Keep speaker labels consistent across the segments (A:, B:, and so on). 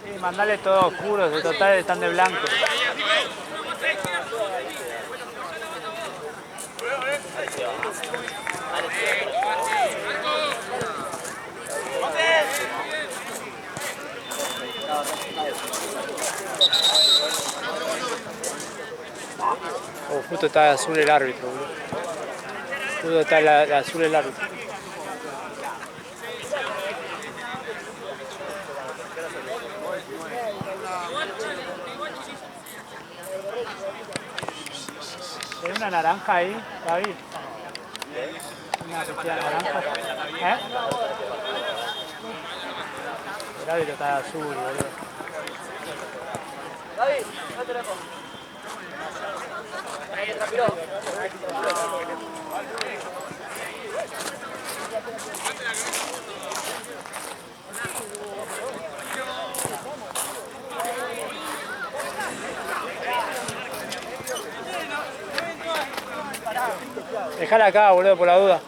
A: Sí, mandale todo oscuro, de total están de blanco. Oh, justo está de azul el árbitro, boludo. Justo está de azul el árbitro. ¿Hay una naranja ahí, David? Una pastilla naranja. El árbitro está de azul, boludo.
B: David, no te dejo.
A: Dejala acá, boludo, por la duda.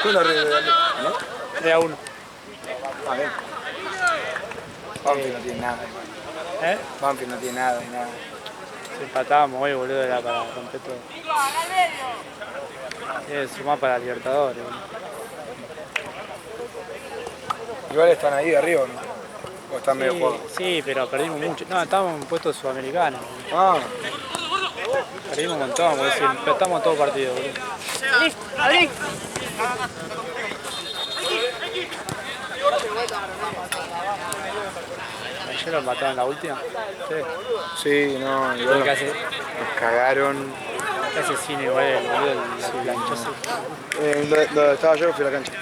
C: ¿Cuál es la red? ¿No?
A: 3-1.
C: Ah, bien. Banfield no tiene nada. Banfield no tiene nada, nada.
A: Si empatábamos hoy, boludo, era para romper todo. Tiene que sumar para Libertadores, boludo.
C: Igual están ahí de arriba, ¿no? O están medio jugados.
A: Sí, pero perdimos mucho. No, estábamos en puestos sudamericanos.
C: Ah.
A: Perdimos un montón, boludo. Empezamos todo partido, boludo.
B: ¡Abrí!
A: ¿Ayer lo mataron en la última?
C: Sí, no, igual
A: ¿Qué hace?
C: nos cagaron.
A: ¿Qué hace cine igual el boludo? El planchoso.
C: Donde estaba yo fui a la cancha.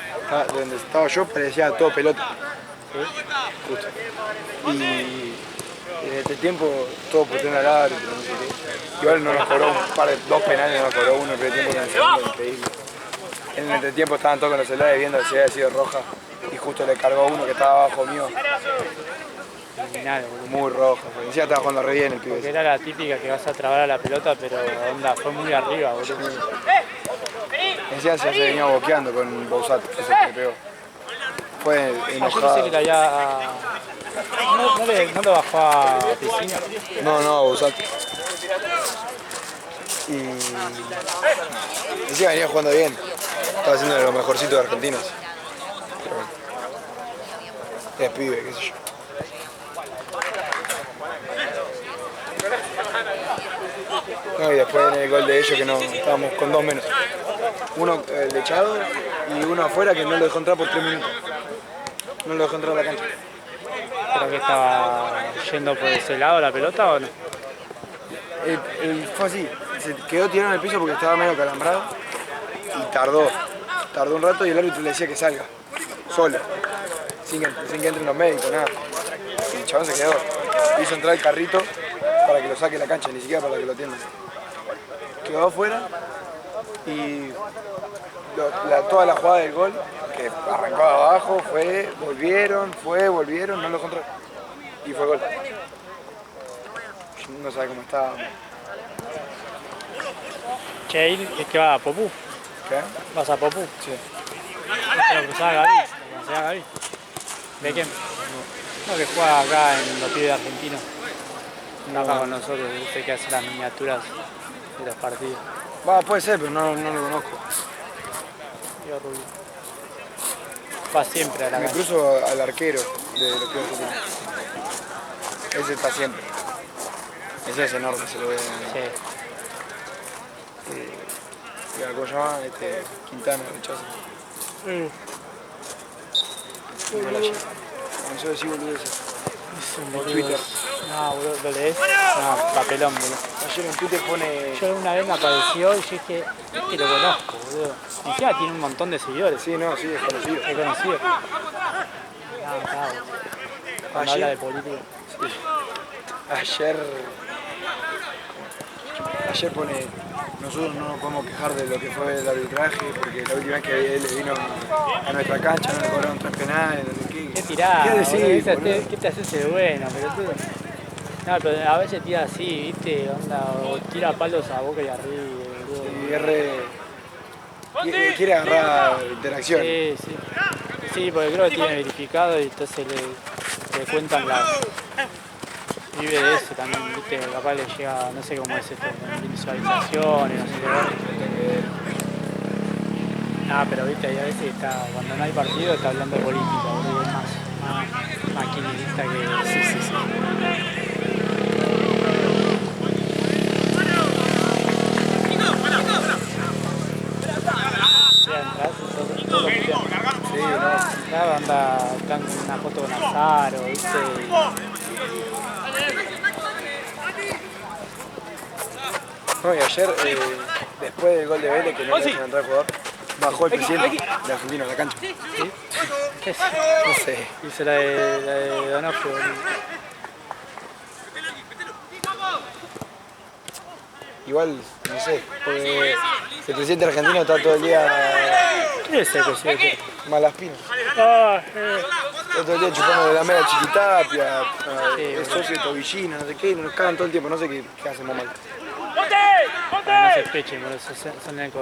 C: Donde estaba yo parecía todo pelota. Justo. Y en este tiempo todo puteando al árbitro, no sé qué. Igual no nos cobró dos penales, no nos cobró uno, pero el tiempo en el segundo, increíble. En el entretiempo estaban todos con los celulares viendo si había sido roja y justo le cargó uno que estaba abajo mío.
A: Criminal, boludo.
C: Muy roja, porque encima estaba jugando re bien el pibe.
A: Porque era la típica que vas a trabar a la pelota, pero onda, fue muy arriba, boludo.
C: Encima se venía boqueando con Bouzat, que se le pegó. Fue
A: Yo
C: enojado.
A: pensé que la había... ¿No lo bajó a Piscina?
C: No, Bouzat. Y encima venía jugando bien. Estaba haciendo de los mejorcitos de argentinos. Pero bueno. Es pibe, qué sé yo. No, y después en el gol de ellos que no estábamos con 2 menos. Uno el echado y uno afuera que no lo dejó entrar por 3 minutos. No lo dejó entrar a la cancha.
A: ¿Pero que estaba yendo por ese lado la pelota o no?
C: Fue así, se quedó tirado en el piso porque estaba medio calambrado y tardó un rato y el árbitro le decía que salga, solo, sin que entren los médicos, nada. Y el chabón se quedó, hizo entrar el carrito para que lo saque de la cancha, ni siquiera para que lo atiendan. Quedó afuera y toda la jugada del gol, que arrancó de abajo, volvieron, no lo encontró y fue gol. No sabe cómo está.
A: Che, ¿es que va a Popú?
C: ¿Qué?
A: ¿Vas a Popú?
C: Sí.
A: ¿Lo cruzaba Gaby? ¿Lo conocía a Gaby? ¿De quién? No, que juega acá en los pibes argentinos. No acá con nosotros, dice que hace las miniaturas de los partidos.
C: Va, puede ser, pero no lo conozco.
A: Tío Rubio. Va siempre a la
C: Me
A: cancha.
C: cruzo al arquero de los pibes argentinos. Ese está siempre. Ese es enorme, se lo ve.
A: Sí.
C: ¿Cómo se llama? Quintana, rechaza. No la lleva. No sé decir boludo ese.
A: Es un
C: En
A: boludo.
C: Twitter.
A: No, boludo, ¿lo lees? No, papelón, boludo.
C: Ayer en Twitter pone.
A: Yo una vez me apareció y yo dije, este lo conozco, boludo. Encima tiene un montón de seguidores.
C: Sí, no, sí, es conocido.
A: Es conocido. No, está, boludo. Cuando
C: Ayer-
A: habla de política.
C: Ayer pone, nosotros no nos podemos quejar de lo que fue el arbitraje, porque la última vez que él vino a nuestra cancha no le cobraron 3 penales, no sé qué.
A: ¿Qué tirada?
C: ¿Qué decís,
A: boludo?
C: boludo?
A: ¿Qué te haces el bueno, pelotudo? No, pero a veces tira así, viste, onda, o tira palos a boca y arriba, boludo.
C: Y quiere agarrar interacción.
A: Sí, sí. Sí, porque creo que tiene verificado y entonces le cuentan las... Vive de eso también, viste, capaz le llega, no sé cómo es esto, con visualizaciones, no sé qué. No, pero viste, ahí a veces está, cuando no hay partido está hablando de política, boludo, es más maquinista que... Sí, sí, sí.
C: Sí, no.
A: Claro, están con una foto con Azaro, viste.
C: No, y ayer, después del gol de Vélez, que no le dejan entrar al jugador, bajó el presidente de Argentina a la cancha.
A: ¿Sí? ¿Qué es?
C: No sé.
A: Hizo la de Donofrio, boludo.
C: Igual, no sé, porque el presidente argentino está todo el día
A: ¿Quién es el presidente?
C: malaspino.
A: Ah,
C: Está todo el día chupando de la media Chiquitapia,
A: Sí,
C: es socio de Tobillina, no sé qué, nos cagan todo el tiempo, no sé qué hacemos mal.
A: no se espechen, boludo, son el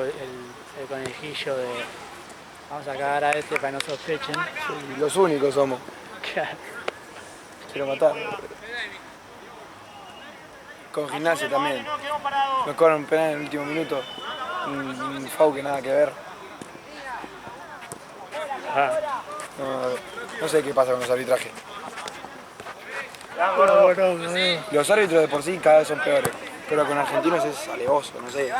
A: conejillo de... Vamos a cagar a este para que no sospechen.
C: Y los únicos somos.
A: Claro.
C: Quiero matar. Con Gimnasia también. Nos cobran un penal en el último minuto. Un FAU que nada que ver.
A: Ah.
C: No sé qué pasa con los arbitrajes.
A: Bueno,
C: Los árbitros de por sí cada vez son peores. Pero con argentinos es alevoso, no sé.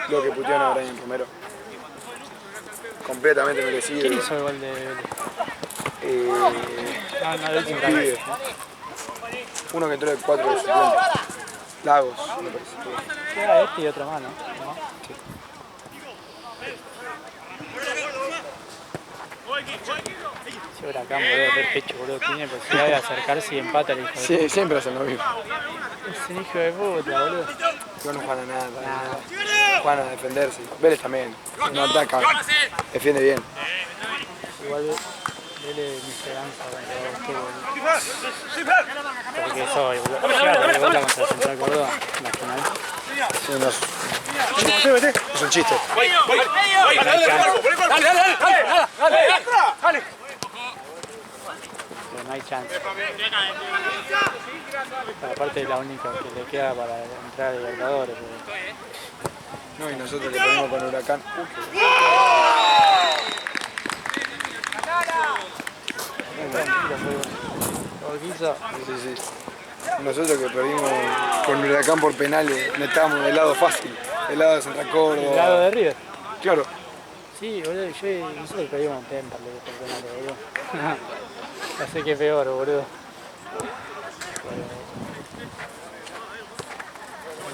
C: Lo que putearon a Brian Romero. Completamente merecido.
A: ¿quién hizo el gol de Vélez? No,
C: Un pibe. Uno que entró de 4 de suplente. Lagos, me parece.
A: Era este y otro más, ¿no? Sí, Huracán, boludo, re pecho, boludo. Tiene posibilidad de acercarse y empata el hijo de puta.
C: Sí, siempre hacen lo mismo.
A: Es un hijo de puta, boludo.
C: No juegan a nada, juegan a defenderse. Vélez también, no ataca, defiende bien.
A: Igual Vélez es mi esperanza contra usted, boludo. Porque soy, boludo. Claro, de vuelta contra Central Córdoba, la final.
C: Sí, no, es un chiste.
A: Pero no hay chance. Pero aparte es la única que le queda para entrar a Libertadores.
C: No, y nosotros que ponemos con Huracán. Sí, sí. Nosotros que perdimos con Huracán por penales, no estábamos del lado fácil, del lado de Central Córdoba.
A: ¿El lado de River?
C: Claro.
A: Sí, boludo, nosotros perdimos un Temperley por penales, boludo. No sé qué peor, boludo.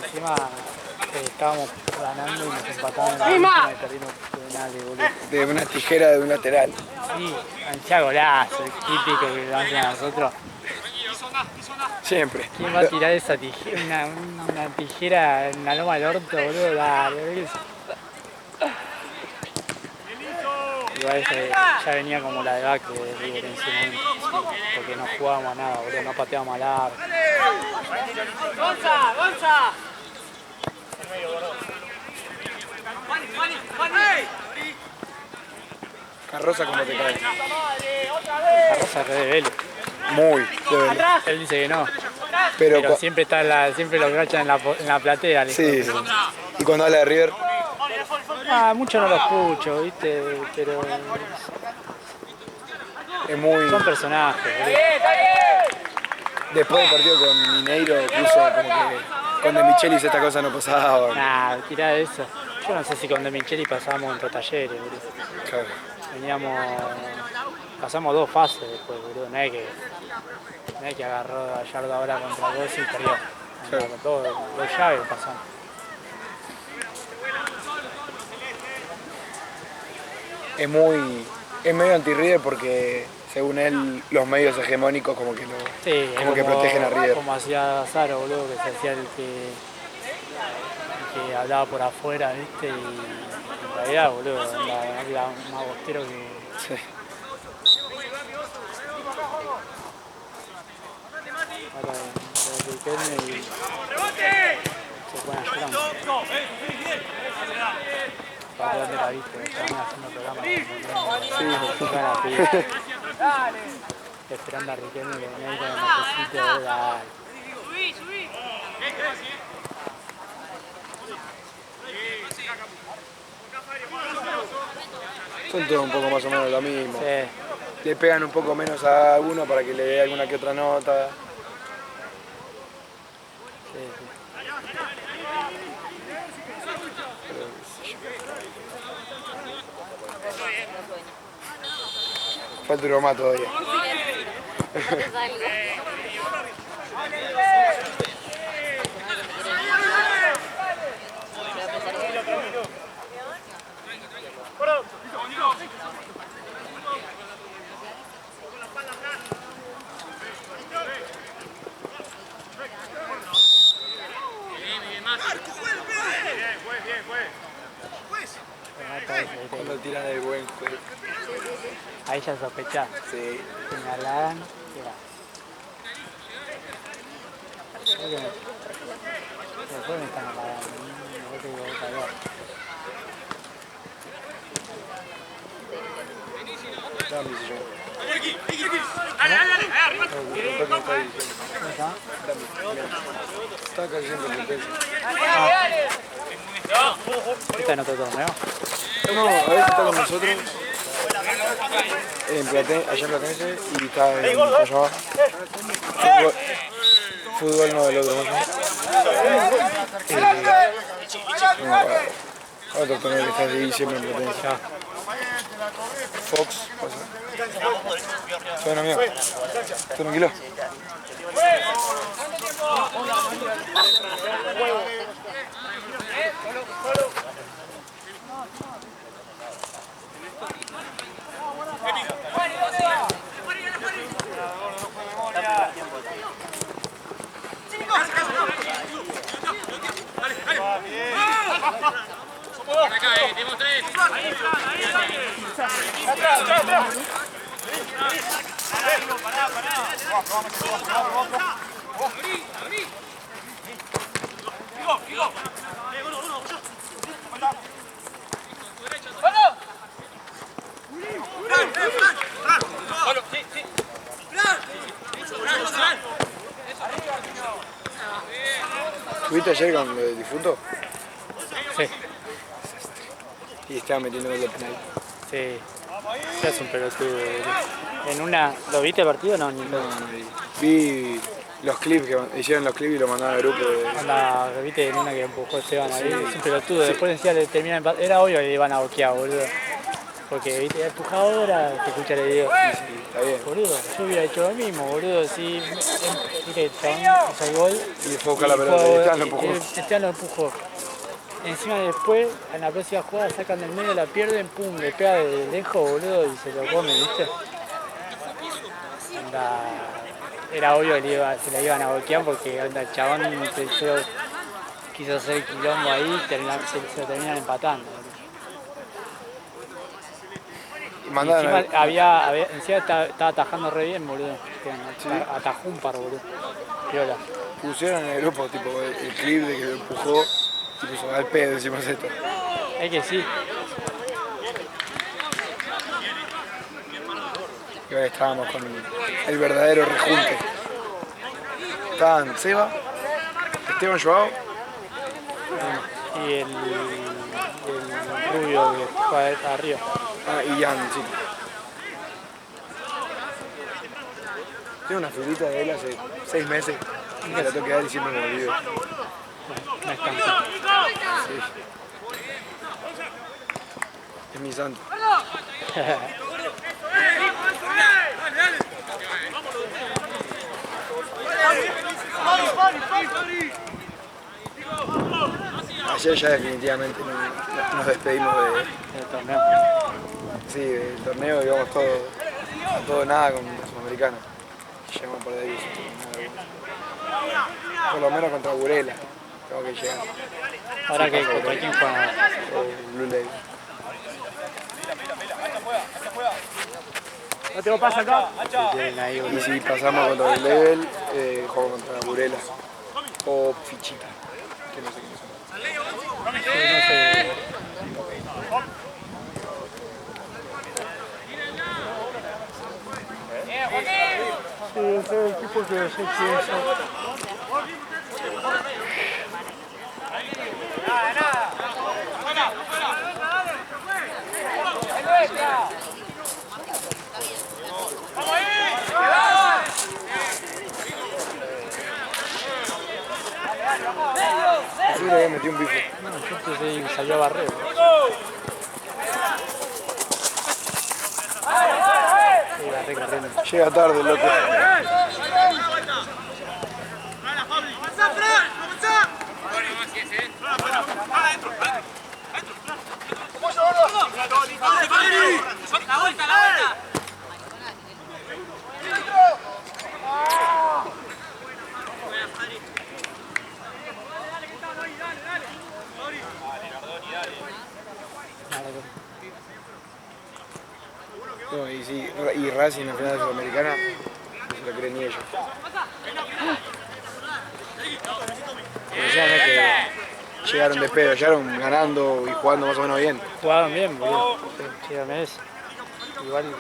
A: Encima estábamos ganando y nos empataban en la última y perdimos penales, boludo.
C: De una tijera de un lateral.
A: Sí, hacía golazo, el típico que lo hacen a nosotros.
C: Siempre.
A: ¿Quién va a tirar esa tijera? Una tijera en la loma del orto, boludo, dale, boludo. Igual ya venía como la debacle de River en ese momento, sí, porque no jugábamos a nada, boludo, no pateábamos al arco.
B: ¡Gonza!
C: Carroza como te cae.
A: Carroza re de Vélez.
C: Muy de Vélez.
A: Él dice que no,
C: Pero,
A: pero siempre está siempre lo crachan en la platea.
C: sí, sí. Y cuando habla de River,
A: Mucho no lo escucho, ¿viste? Pero
C: Es muy...
A: son personajes, boludo.
C: Después del partido con Mineiro, puso como que con De Michelis esta cosa no pasaba.
A: Nah, tirá de eso. Yo no sé si con De Micheli pasábamos entre talleres, boludo.
C: Claro.
A: Pasamos 2 fases después, boludo. No es que agarró a Gallardo ahora contra vos y perdió.
C: Claro.
A: Con dos llaves pasamos.
C: Es medio anti-River porque según él los medios hegemónicos como que
A: Sí,
C: como que protegen a River.
A: Como hacía Zaro, boludo, que se hacía el que hablaba por afuera, ¿viste? Y en realidad, boludo, era más bostero que...
C: Sí.
A: Ahora de Riquelme y se pueden ayudar. Para dónde la viste, estaban haciendo programas esperando a Riquelme que venga ahí con el necesite, dale.
B: Subí.
C: Son todos un poco más o menos lo mismo.
A: Sí.
C: Le pegan un poco menos a uno para que le dé alguna que otra nota.
A: Sí.
C: Falta uno más todavía. Cuando tiran el buen juego.
A: Ahí ya sospechás.
C: Sí.
A: Señalarán. Después me están apagando. No te digo otra vez.
C: Dame, si yo.
A: ¿Cómo está?
C: Está cayendo el peso.
A: Está en otro torneo.
C: No, a veces está con nosotros. Allá en Platense y está en allá abajo. Fútbol no del otro, ¿no? Otro torneo que está allí siempre en Platense. Fox, pasa. Suena amigo. Tranquilo. ¿Estuviste ayer con lo del difunto?
A: Sí,
C: Y estaba metiendo gol de penal.
A: sí. Ya es un pelotudo, boludo. En una... ¿Lo viste el partido? No, ni
C: No, vi los clips que hicieron los clips y lo mandaron al grupo de...
A: Onda, viste en una que empujó Esteban ahí, es un pelotudo, después decía le termina empate, era obvio que le iban a boquear, boludo. Porque viste, empujadora, te escucha el video.
C: Sí, está bien.
A: Boludo, yo hubiera hecho lo mismo, boludo, si viste el chabón hizo el gol.
C: Y fue a buscar la pelota y Esteban lo empujó.
A: Esteban lo empujó. Encima después, en la próxima jugada sacan del medio, la pierden, pum, le pega de lejos, boludo, y se lo come, viste. Onda, era obvio que se la iban a boquear porque onda, el chabón quiso hacer quilombo ahí y se lo terminan empatando.
C: Y mandaron
A: Encima estaba atajando re bien, boludo.
C: Sí.
A: Atajó un par, boludo. Viola.
C: pusieron en el grupo tipo el clip de que lo empujó y puso al pedo, decimos esto.
A: Es que sí.
C: Y ahora estábamos con el verdadero rejunte. Estaban Seba, Esteban Joao
A: Y el rubio que juega arriba.
C: Ah, y Jan, sí. Tengo una figurita de él hace 6 meses. Y me la tengo que dar y siempre me olvido.
A: No es tan
C: Sí. Es mi santo. Ayer ya definitivamente nos despedimos
A: el torneo.
C: del torneo y vamos a todo nada con los americanos. Llegamos por ahí. Por lo menos contra Burela. Tengo que llegar.
A: Ahora que contra quién juega.
C: Blue Label.
B: No tengo pasa acá.
A: Tienen ahí,
C: Y
A: boludo.
C: si pasamos contra Blue Label, juego contra Burela. O Fichita. Que no sé quiénes son.
A: No sé. Sí, es el equipo que sé que es.
C: Sí, le había metido un bife.
A: No, yo pensé que salió a barrer. Sí, barré corriendo.
C: Llega tarde, loco.
B: La vuelta.
C: No, y sí, y Racing en la final de Sudamericana no se lo creen ni ellos. Decían que llegaron de pedo, llegaron ganando y jugando más o menos bien.
A: Jugaron bien, boludo. Sí, eso. Igual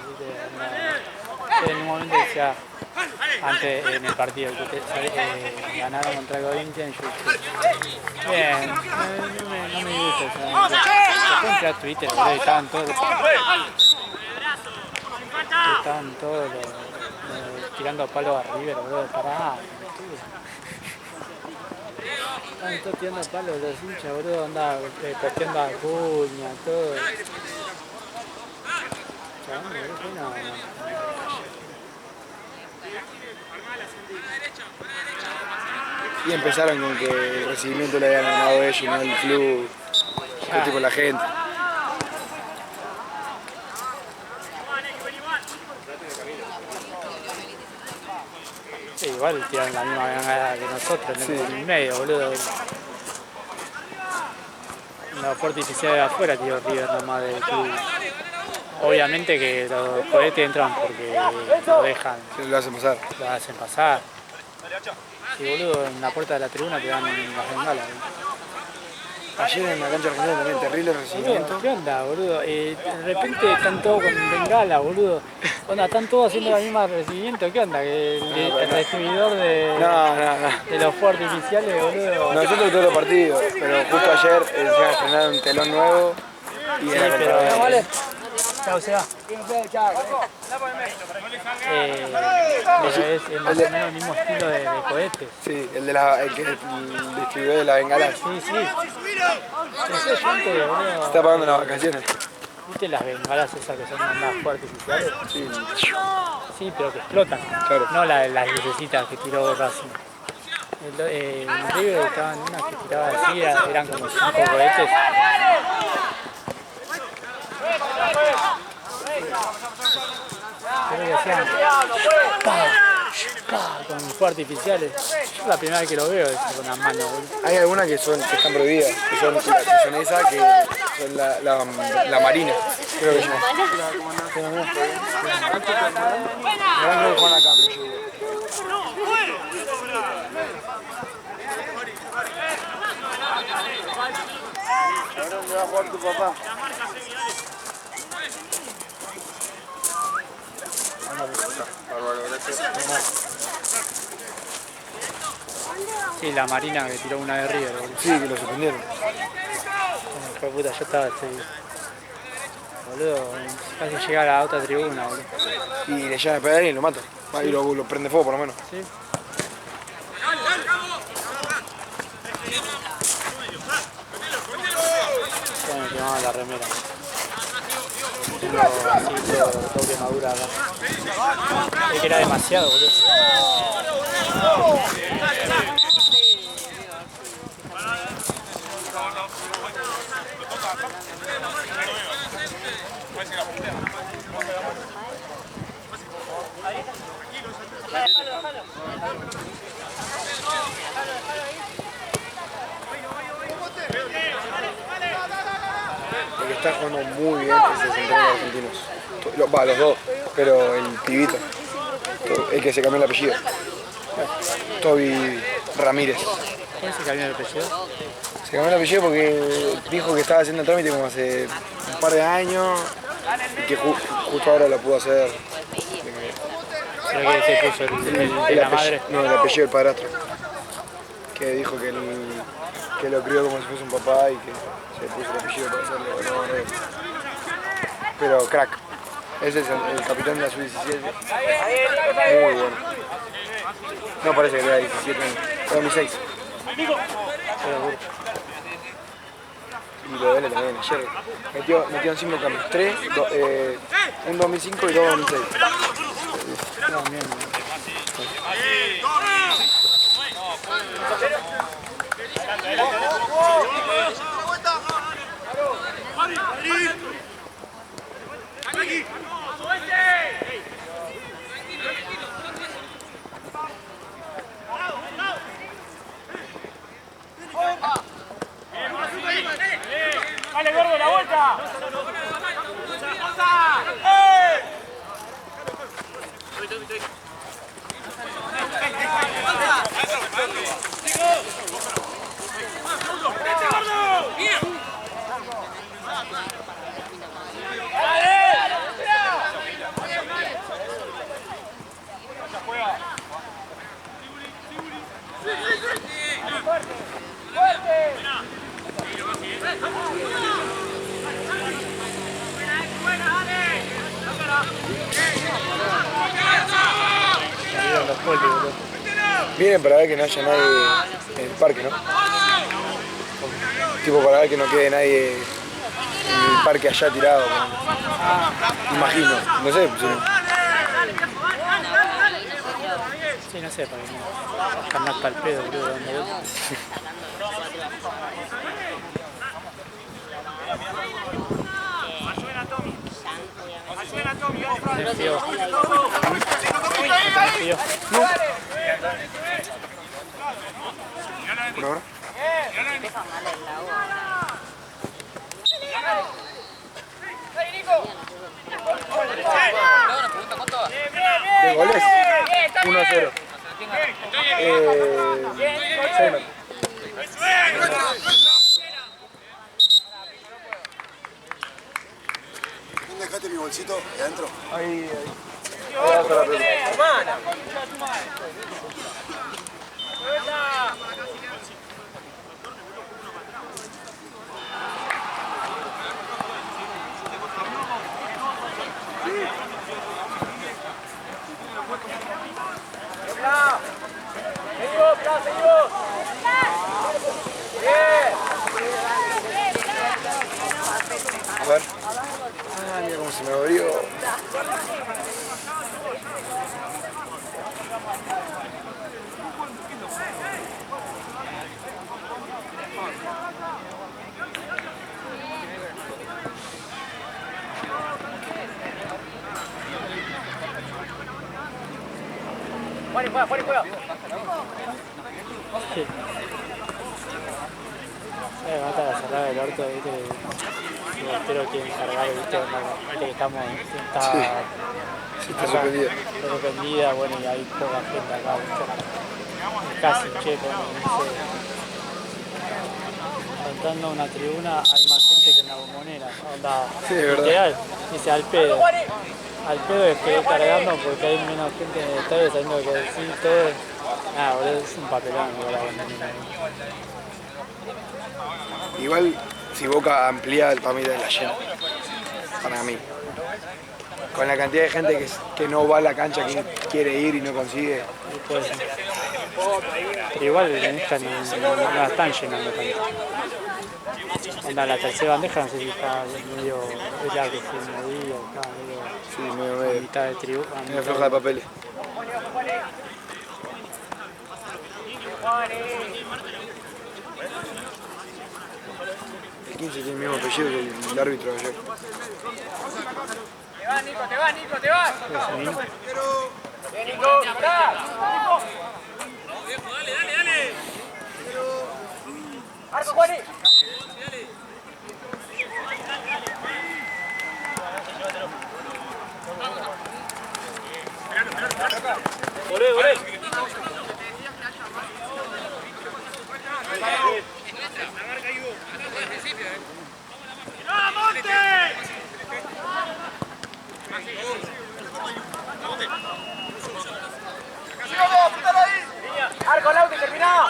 A: en un momento decía, antes en el partido que ganaron contra Corinthians, yo dije, bien, no me gusta. O sea, después entré a Twitter, boludo, y estaban todos tirando palos a River, boludo, pará. Estaban todos tirando palos los hinchas, boludo, andaba posteando a Acuña, todo.
C: Y empezaron con que el recibimiento le habían ganado ellos, no el club, el tipo la gente.
A: Sí, igual tiran la misma gangada que nosotros en el medio, boludo. La fuerte artificial de afuera tiró River nomás del club. Obviamente que los cohetes entran porque lo dejan,
C: Se lo hacen pasar.
A: lo hacen pasar. Y boludo, en la puerta de la tribuna te dan las bengalas.
C: Ayer en la cancha argentina también terrible recibimiento.
A: Boludo, ¿qué onda, boludo? De repente están todos con bengala, boludo. Onda, están todos haciendo la misma recibimiento. ¿Qué onda? Que el recibidor de los fuegos artificiales, boludo.
C: Nosotros todos los partidos, pero justo ayer se estrenaron un telón nuevo y era
A: pero chao, se va. Es más o menos el mismo estilo de cohetes.
C: Sí, el que distribuyó de la bengala.
A: Sí. No sé, yo antes, boludo.
C: Se está pagando las vacaciones.
A: ¿Viste las bengalas esas que son más fuertes artificiales?
C: Sí.
A: Sí, pero que explotan.
C: Claro.
A: No las lucecitas que tiró Racing. En River estaban unas que tiraban así, eran como 5 cohetes. Creo que hacían con fuegos artificiales. Yo la primera vez que lo veo es con las manos.
C: Hay algunas que están prohibidas, que son esas que son la marina, creo que se llama. Creo que juegan acá, me llevo. ¿A dónde va a jugar tu papá? Bárbaro, gracias.
A: Sí, la marina que tiró una de River.
C: Sí, que lo suspendieron.
A: Fue puta, yo estaba boludo. Casi llega a la otra tribuna, boludo.
C: Y le llegan a pegar y lo mata. Y lo prende fuego por lo menos.
A: Sí. Ya me quemaba la remera. Tengo así todo quemadura acá. Es que era demasiado, boludo.
C: El que está jugando muy bien es el central de Argentinos. Va, los dos, pero el pibito. El que se cambió el apellido. Toby Ramírez.
A: ¿Quién se cambió el apellido?
C: Se cambió el apellido porque dijo que estaba haciendo el trámite como hace un par de años y que justo ahora lo pudo hacer.
A: ¿Será que se puso el la madre?
C: No, el apellido del padrastro. Que dijo que lo crió como si fuese un papá y que se puso el apellido para hacerlo. No. Pero crack. Ese es el capitán de la sub-17. Muy bueno. No parece que tenga 17 años. 2006. Y lo de él también, ayer. Metieron 5 cambios. 3, un 2005 y 2 2006.
A: No, bien.
B: ¡Vale, gordo, la vuelta!
C: Vienen para ver que no haya nadie en el parque, ¿no? Tipo para ver que no quede nadie en el parque allá tirado. Imagino, no sé.
A: Sí, no sé, para que no caminar para el pedo, boludo, dando vueltas. Me fío. Me fío.
C: ¿Por ahora? ¿De goles? 1-0. Seymour.
D: ¿Dónde dejaste mi bolsito? ¿De adentro?
C: Ahí. Ahí va a la pelota. A ver. Ah, mira cómo se me abrió.
B: Fuera.
A: Sí. Mata la cerrada del orto, viste, el portero quiere cargar, viste, viste que estamos,
C: Está suspendida.
A: está suspendida, bueno, y hay poca gente acá, viste. Casi, che, dice, faltando una tribuna hay más gente que en la bombonera, onda,
C: Sí, es verdad.
A: literal, dice al pedo es que cargando porque hay menos gente en el estadio sabiendo que decir todo, boludo, es un papelón, boludo, la bombonera.
C: Igual, si Boca amplía, para mí la llena. para mí. Con la cantidad de gente que no va a la cancha, que quiere ir y no consigue.
A: Puede ser. Pero igual en esta no la están llenando tanto. Onda, la tercera bandeja no sé si está medio. Es la que se movía acá, medio.
C: Sí, medio
A: A
C: medio.
A: mitad de tribu.
C: Medio floja de papeles. El 15 tiene el mismo apellido que el árbitro de ayer.
B: Te vas, Nico, te vas, Nico, te vas. Bien, Nico, está. Dale. Marco, Juani. Volé. ¡No, Monte! Arco, Lauti, terminado.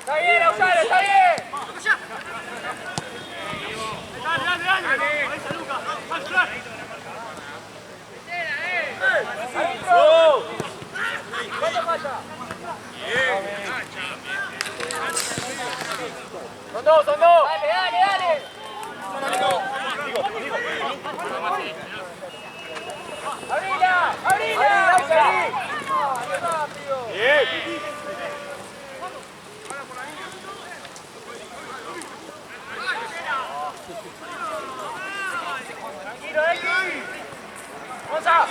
B: Está bien, Ausar, está bien. Dale. ¡Adentro! ¿Cuánto falta? Son dos. Dale. ¡Abrila! ¡Bien! Tranquilo, X. ¡Monza!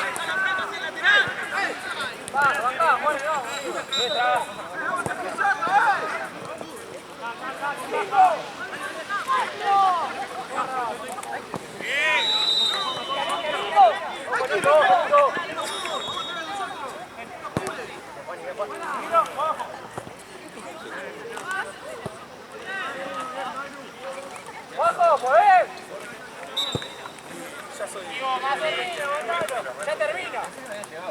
B: Baja, Juan, no. Detrás. ¡Bajo, podés! Ya termina.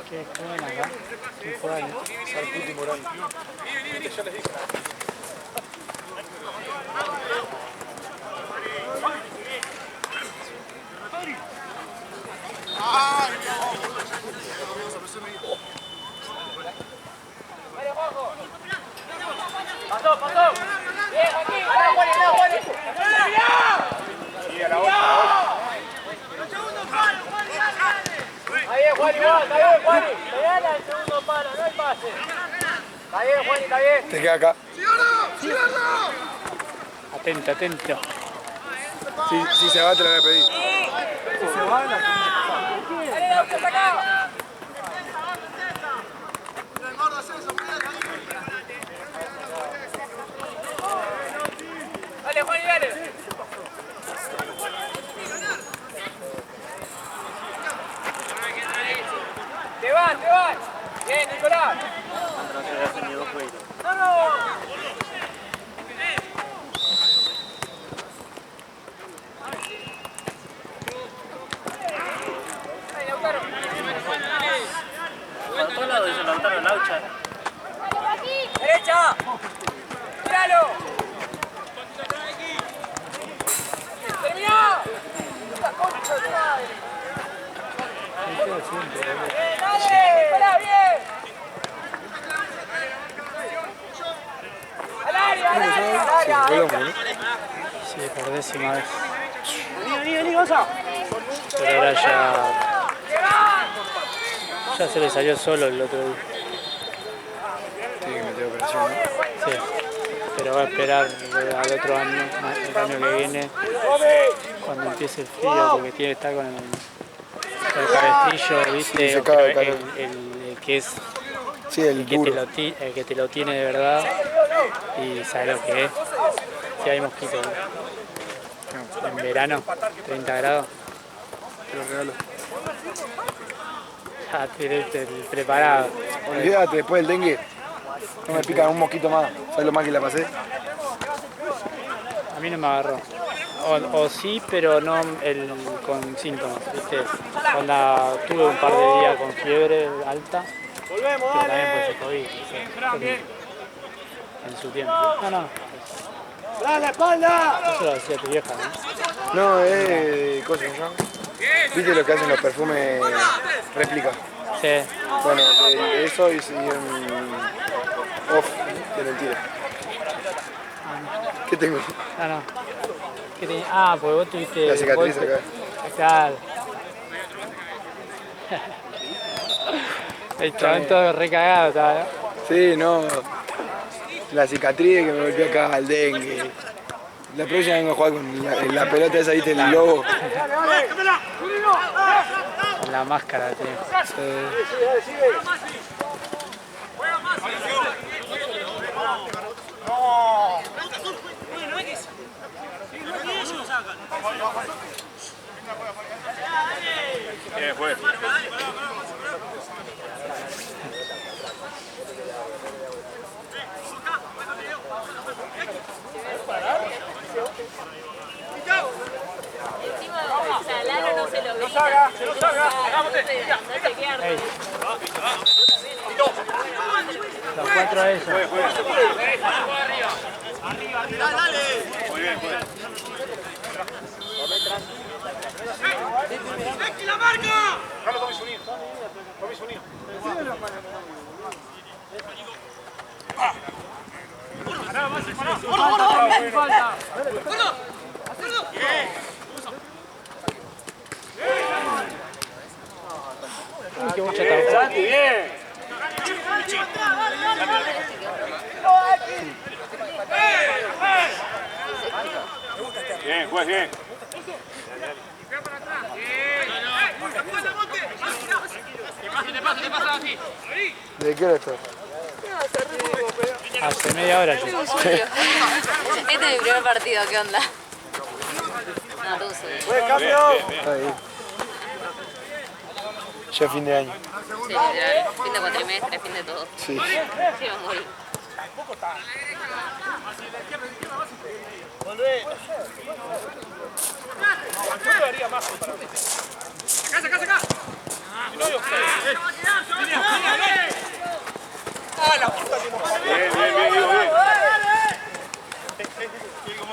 A: ¿Qué juegan acá? ¿Qué juegan?
C: Sarputi Morán.
B: Dale, Juanjo. Pasó. Bien, Joaquín. Juan. Y a la otra. Ahí es, Juan, igual. Está bien, Juan. Te gana el segundo palo, no hay pase. Está bien, Juan, está bien.
C: Te queda acá.
A: Atento.
C: Si se va, te lo voy a pedir.
B: Dale, Lauti, sacá. Dale, Juan, y dale. Te van. Bien, Nicolás. No. Ahí, Lautaro.
E: Por todos lados dice Lautaro Laucha.
B: Derecha. Tíralo. Terminó. Esta concha de madre. Dale, Nicolás, bien. Al área.
A: Sí, por décima vez.
B: Vení, Gonza.
A: Pero ahora ya se le salió solo el otro día.
C: Tiene que meter operación, ¿no?
A: Sí. Pero va a esperar al otro año, el año que viene, cuando empiece el frío, porque tiene que estar con el cabestrillo, ¿viste?
C: Sí, se caga de
A: Pero
C: calor.
A: el que es
C: Sí, el duro.
A: el que te lo tiene de verdad y sabe lo que es. Si hay mosquitos. En verano, 30 grados.
C: Te lo regalo.
A: Ya te preparado.
C: Olvídate, después del dengue. No me pican un mosquito más. ¿Sabes lo mal que la pasé?
A: A mí no me agarró. O sí, pero no con síntomas, ¿viste? Cuando tuve un par de días con fiebre alta,
B: Volvemos,
A: pero también
B: dale.
A: fue COVID, en su tiempo. No,
B: ¡Dale la espalda!
A: eso lo decía tu vieja, ¿no?
C: No, es... ¿Cómo se llama? ¿Viste lo que hacen los perfumes réplica?
A: Sí.
C: Bueno, eso y un off de mentira. ¿Qué tengo?
A: Ah, no. ¿Qué tenés? Ah, pues vos tuviste...
C: La cicatriz
A: golpe.
C: acá.
A: Claro. El chabón todo recagado estaba, ¿no?
C: Sí, no. La cicatriz que me golpeó acá al dengue. La próxima vengo a jugar con la pelota esa, viste, el lobo.
A: Con la máscara, tío.
E: Bien, pues.
F: O sea, Lalo no se lo grita. No se queda.
A: Ey. Los 4 a ellos.
E: Muy bien, pues.
B: ¡La marca!
E: Carlos, tomes unido. Tomes unido.
A: Uy, qué mucha tabla.
E: Bien. Bien, pues bien.
C: ¿De qué hora estás?
A: Hace media hora. Yo.
F: Este es mi primer partido, ¿qué onda? No, tú subís.
C: Ahí. Ya fin de año.
F: Sí, literal. Fin de cuatrimestre, fin de todo.
C: Sí.
F: Sí, me morí.
E: Bien, bien, bien, Diego, bien.
A: Sí.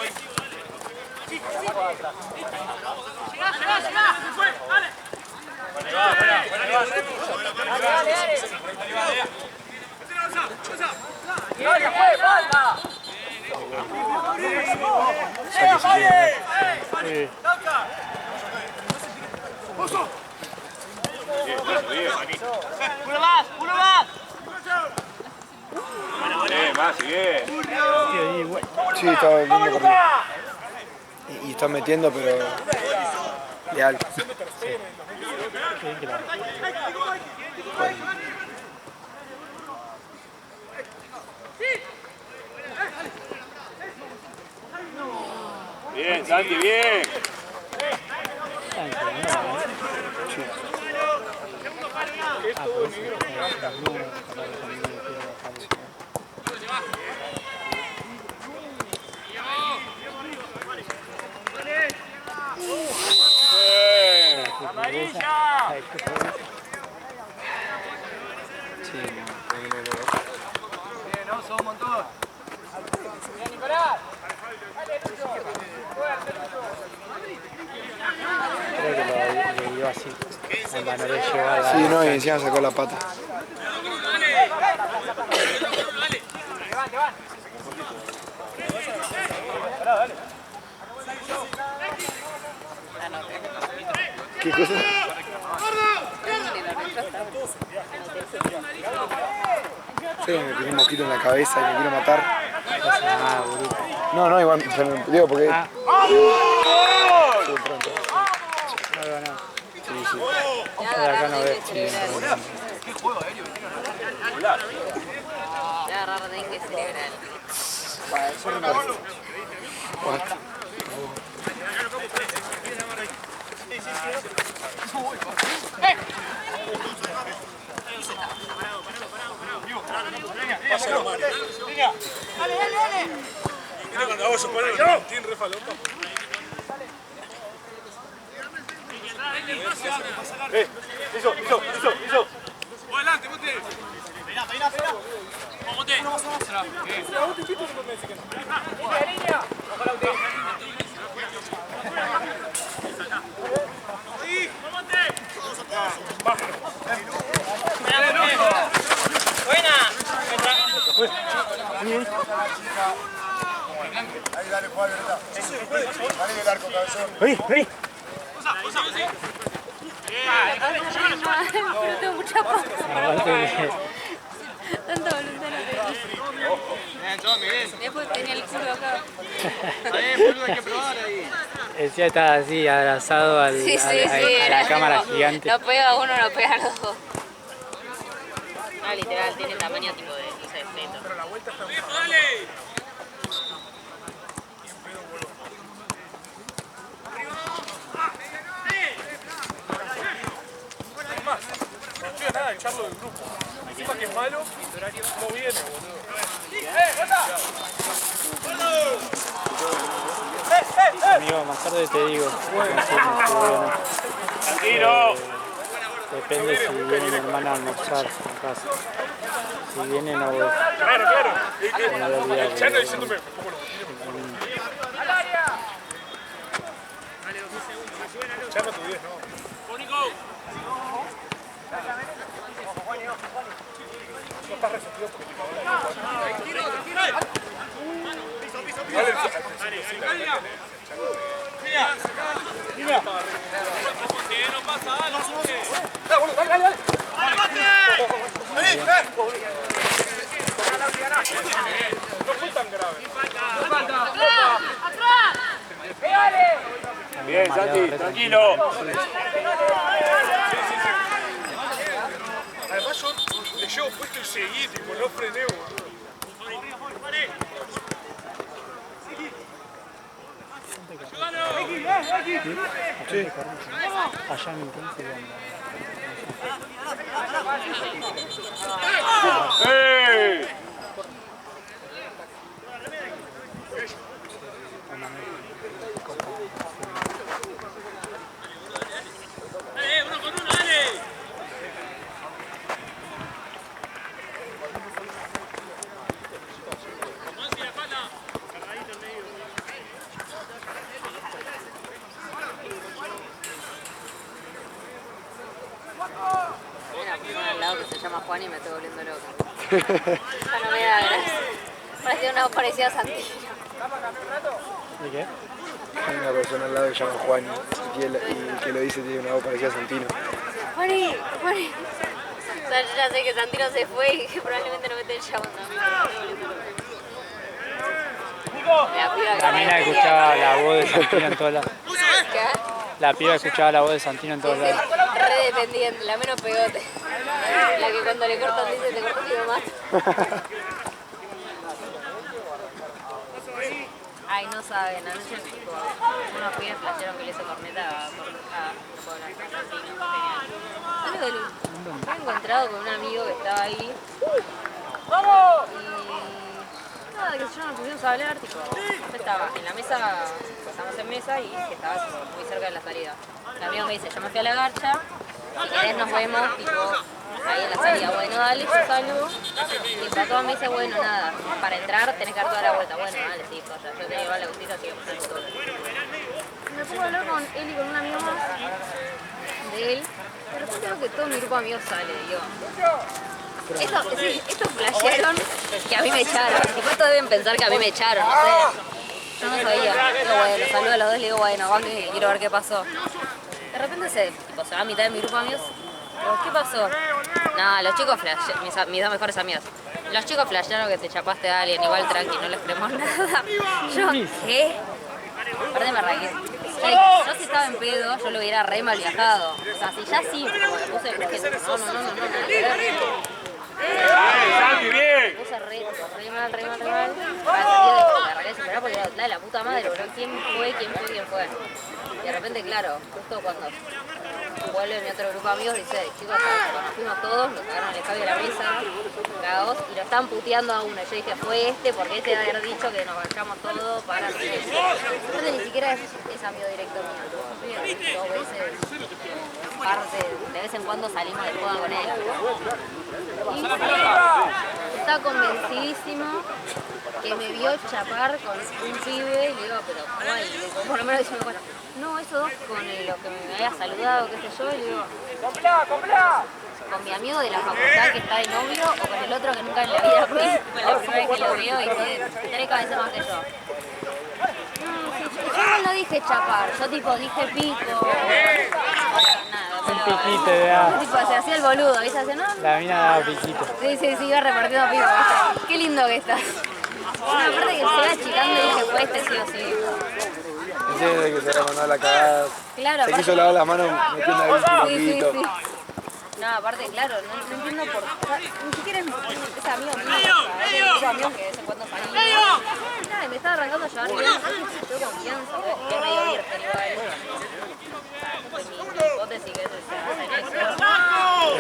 E: Bien, más, bien.
A: Tío, y bueno.
C: Sí, estaba lindo partido. Y está metiendo, pero leal.
A: Qué claro.
E: Bien, Santi, bien.
A: Está entrenando, ¿eh?
C: Sí.
A: Ah, por eso. Creo que lo dio así. Anda, no le llegó a la...
C: Sí, no, y encima sacó la pata. ¿Qué cosa? Sí, me tiré un mosquito en la cabeza y me quiero matar.
A: Ah, bruto.
C: No, igual, digo porque...
A: Ah.
C: Sí, pronto.
A: No lo ganó.
C: Sí, sí.
A: Pero acá no ves.
F: Ya agarrar dengue cerebral.
C: What?
E: Cuando hago su poner, tiene refalopa. Eso. Adelante, Monte. Peina. Monte. Línea.
A: Vení, vení.
F: Pero tengo mucha paz.
A: Aparte que-
F: Tanta voluntad no tengo. Después tenía el culo acá.
A: Decía estaba así, abrazado al,
F: Sí, sí,
A: a
F: sí.
A: la cámara gigante.
F: No pega uno, no pega los dos. No, literal, tiene tamaño tipo de, no sé, feto.
E: No llega nada a echarlo del grupo. Encima que es malo, no viene, boludo.
A: Amigo, más tarde te digo.
E: ¡Tranquilo!
A: Depende si viene mi hermana a almorzar a casa. Si viene no voy.
E: Claro, claro.
A: No voy a olvidar.
E: El Chano diciéndome, bueno, Chano tu 10, ¿no? No estás resentido porque te no fue tan grave.
A: Bien, Santi,
E: Tranquilo. Además yo le llevo puesto y seguí, tipo, no frené, boludo.
A: allá en mi tiempo.
E: ¡Ey!
F: Hay una persona al lado que se llama Juan y me estoy volviendo loca. Ya no me da gracia. Parece una voz parecida a Santino.
A: ¿Y qué?
C: Hay una persona al lado que se llama Juan y que lo dice tiene una voz parecida a Santino.
F: Juani, Juani. O sea, yo ya sé que Santino se fue y que probablemente no me estén llamando a mí. Me estoy volviendo loca. La piba que
A: La
F: me
A: mina
F: decía,
A: escuchaba la voz de Santino en todos lados.
F: ¿qué?
A: La piba escuchaba la voz de Santino en todos lados.
F: Re dependiente, la menos pegote. La que cuando le cortan dice te cortas y me mato. Ay, no saben, anoche tipo, unos pibes flashearon que le hizo corneta a argentino. ¿Sabes lo que me he encontrado con un amigo que estaba ahí? Y nada, que yo nos pusimos a hablar, tipo, yo estaba en la mesa, estamos en mesa y que estaba muy cerca de la salida. El amigo me dice, yo me fui a la garcha, si querés nos vemos, tipo, ahí en la salida. Bueno, dale, yo salgo. Y Pato me dice, bueno, nada, para entrar tenés que dar toda la vuelta. Bueno, dale, sí, joya, yo te llevo a la gustita, así que pasamos todo. Me pongo a hablar con él y con un amigo más de él. De repente veo que todo mi grupo de amigos sale, digo. Estos flashearon que a mí me echaron. Tipo, estos deben pensar que a mí me echaron, no sé. Yo no sabía. Digo, bueno, los saludo a los dos y le digo, bueno, van que quiero ver qué pasó. De repente se va a mitad de mi grupo de amigos. Digo, ¿qué pasó? Nada, los chicos flashearon, mis dos mejores amigos. Los chicos flashearon que te chapaste a alguien, igual tranqui, no les creemos nada. Yo, ¿qué? Aparte me arranqué. Yo si estaba en pedo, yo lo hubiera re mal viajado. O sea, si ya sí, como me puse, dije, no, nada que ver.
E: ¡Santi, bien!
F: Me puse re mal. Me arranqué de superar porque era la puta madre, pero ¿quién fue? Y de repente, claro, justo cuando vuelve mi otro grupo de amigos, dice, chicos, nos fuimos todos, nos sacaron el escabio de la mesa, cagados, y lo están puteando a uno. Y yo dije, fue este, porque este debe haber dicho que nos vayamos todos para no sé qué. Entonces ni siquiera es amigo directo mío. Dos veces, de vez en cuando salimos de joda con él. Y está convencidísimo que me vio chapar con un pibe y le digo, pero ¿cuál? Por lo menos dice, bueno, no, esos dos con los que me había saludado, qué sé yo, y le digo, con mi amigo de la facultad que está de novio o con el otro que nunca en la vida fue la primera vez que lo veo y tiene 3 cabezas más que yo. No, sí, igual no dije chapar, yo tipo dije pico. Nada,
A: Un piquito de agua.
F: tipo, se hacía el boludo, ¿viste? Hacía, no,
A: La mina daba piquito.
F: sí, iba repartiendo pico, ¿viste? Qué lindo que estás. Una parte que se iba achicando y dije, fue este sí o sí.
C: Entiende que se la mandó a la cagada.
F: Claro,
C: Se quiso lavar las manos metiendo ahí un
F: sí.
C: poquito.
F: No, aparte, claro, no entiendo por qué. Ni siquiera es amigo mío. Es un amigo que de vez en cuando salimos. Nada, y me estaba arrancando a llevar bien. Yo confianza, es medio virgen igual. Mi hipótesis que es eso.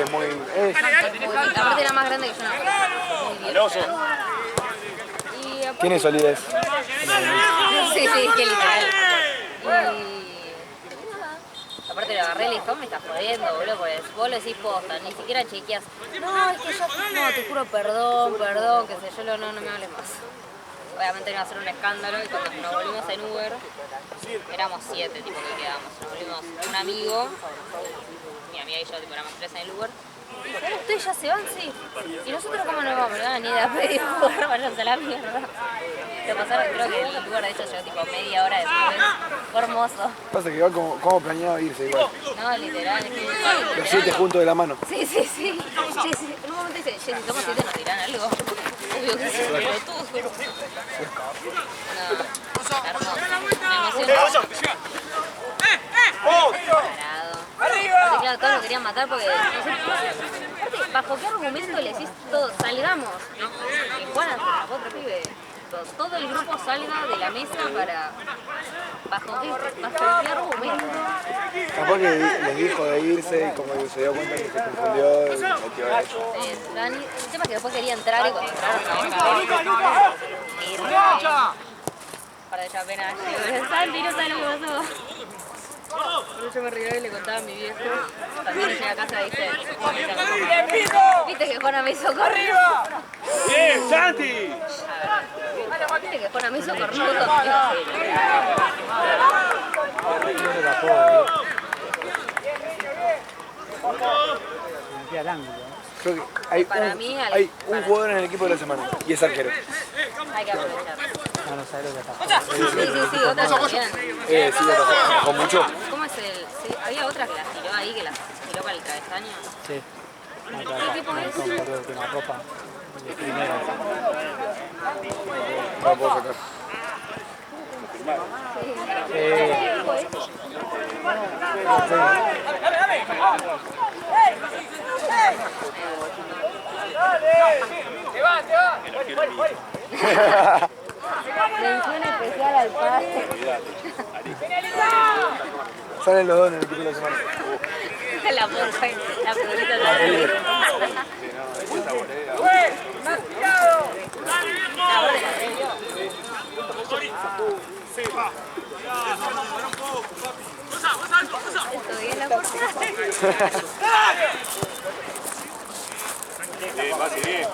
C: Es muy...
F: Aparte era más grande que yo, no. Muy virgen. Y
C: ¿Quién es Solidez?
F: sí, qué literal. Y aparte lo agarré y le dije, me estás jodiendo, boludo, pues vos lo decís posta, ni siquiera chequeas. No, es que yo, no, te juro, perdón, qué sé yo, no me hables más. Obviamente iba a ser un escándalo y cuando nos volvimos en Uber, éramos 7 tipo que quedamos. Nos volvimos un amigo, mi amiga y yo tipo éramos 3 en el Uber. Y dije, ¿ustedes ya se van? Sí. ¿Y nosotros cómo nos vamos? No, ni idea, pedí Uber, váyanse a la mierda. Lo pasaron, creo que el Uber de hecho llegó tipo media hora después. Fue hermoso.
C: Pasa que igual como planeaba irse igual.
F: No, literal, es que
C: Los 7 juntos de la mano.
F: Sí. Che, en un momento dice, che, si somos 7 nos dirán algo. Obvio que sí, pero tú. No, hermoso. Me emocionó. Parado. Porque, claro, todos lo querían matar porque... Aparte, ¿bajo qué argumento le decís todo? Salgamos. Y Juan hasta otro pibe. Todo el grupo salga de la mesa para... ¿Bajo qué argumento?
C: Capaz que les dijo de irse y como que se dio cuenta que se confundió y metió eso.
F: El tema es que después quería entrar y cuando entraron para de pena. Santi, no sabes lo que pasó. Yo me reí y le contaba a mi viejo. También llegué a casa y dije, viste que Juana me hizo correr.
E: ¡Bien, Santi!
F: Viste que Juana me hizo cornudo.
C: Creo que hay un jugador en el equipo de la semana y es arquero.
F: Hay que aprovechar.
A: No sabe lo que está.
F: Sí, otra también.
C: Sí, ¿bajó mucho?
F: ¿Cómo es el...? Sí, había otra que las tiró ahí, que las tiró para el travesaño.
A: Sí.
F: ¿Qué tipo es?
A: Con la ropa de primera.
C: No puedo sacar.
F: Mención especial al pase.
C: Salen los dos en el equipo de la semana.
F: La pelotita de Estoy en la portada.
E: Bien.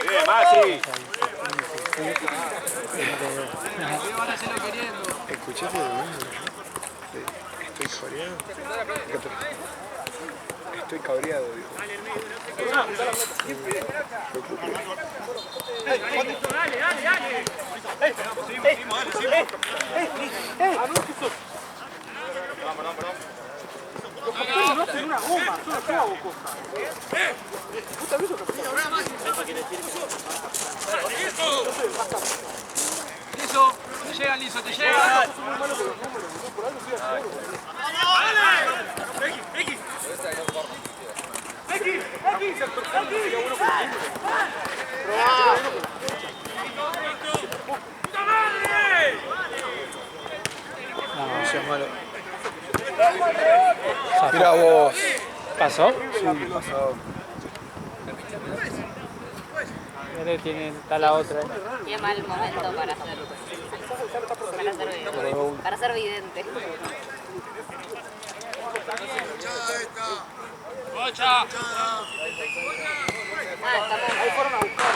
E: Bien, Masi.
C: ¿Escuchaste lo mismo? Estoy cabreado. Estoy cabreado, digo.
B: Liso, te llega, Liso, te llega.
C: No seas malo. Mira vos.
A: ¿Pasó?
C: Sí, pasado.
A: Está la otra.
F: Qué mal momento para ser vidente.
E: ¡Bocha!
F: Ahí fueron a buscar.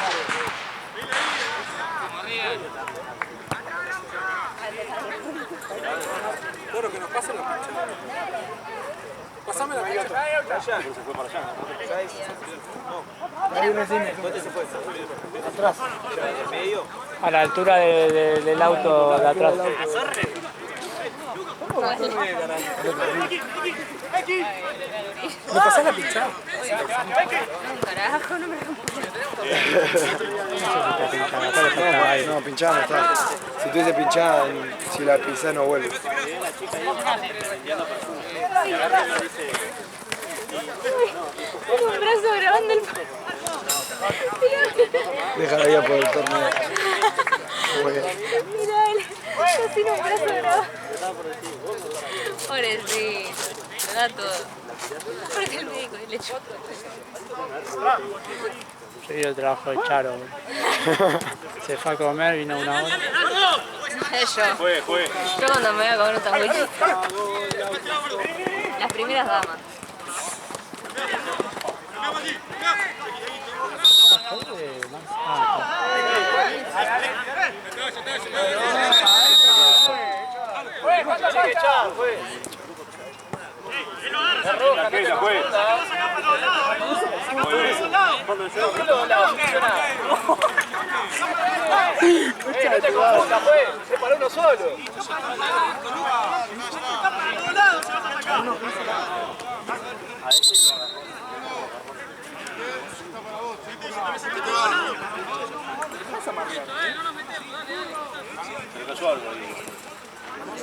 E: Bueno, que nos pasen la pincha. Pasame la pincha.
C: Atrás.
A: A la altura del auto de atrás.
E: ¿Me pasás la pincha?
F: Carajo, no me
C: No, pinchada no está. Si tuviese pinchada, si la pisás no vuelve.
F: tengo un brazo grabando el...
C: Déjala ahí por el torneo.
F: Mirá, yo sin un brazo grabado. Pobrecito, me da todo. Porque el médico le echó.
A: Yo vi el trabajo de Charo. Se fue a comer, vino una hora.
F: Yo cuando me voy a comer un sándwich. Las primeras damas.
B: ¿Cuánto hay que echar, pues? La roja, no te confunda. No te confundas, pues. Se paró uno solo.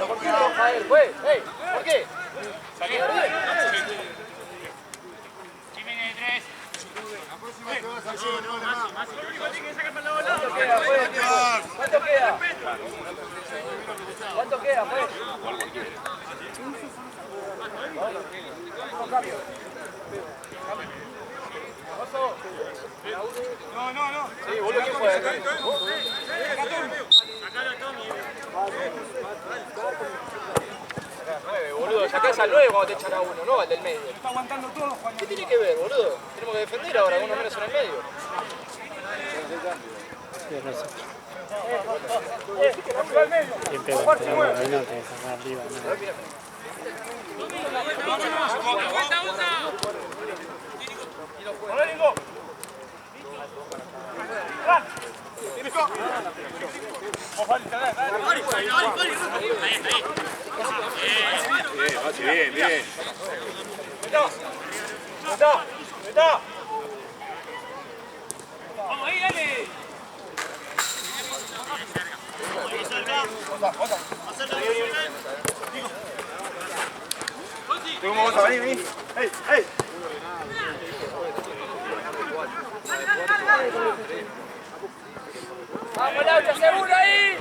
B: ¿Por qué roja él, pues? Ey, ¿por qué? ¿Cuánto queda? ¿Cuánto queda, pues? No. Sí, boludo, ¿quién fue? Boludo, sacás al 9 cuando te echan a uno, no al del medio.
E: Está aguantando todo, Juan.
B: ¿Qué tiene que ver, boludo? Tenemos que defender ahora, uno menos en el medio.
A: Siempre lo tengo ahí, no te sacar arriba.
E: Bien.
B: ¡Está!
C: ¿Cómo vas a venir? ¡Ey!
B: ¡Vamos, Laucha, seguro ahí!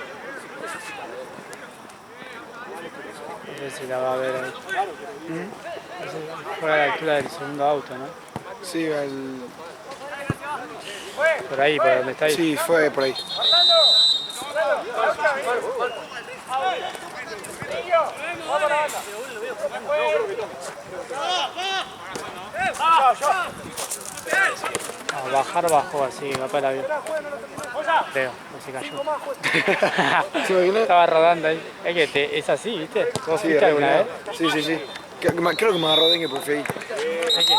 A: No sé si la va a ver ahí. Fue a la altura del segundo auto, ¿no?
C: Sí,
A: Por ahí, por donde está ahí.
C: sí, fue por ahí.
A: No, bajar bajó así, va para el avión. Creo, no se cayó.
C: ¿Se imaginá?
A: Estaba rodando ahí. Es que es así, ¿viste? ¿Vos
C: Sí,
A: fuiste alguna vez?
C: Sí. Creo que me agarró dengue por feí.
A: Es que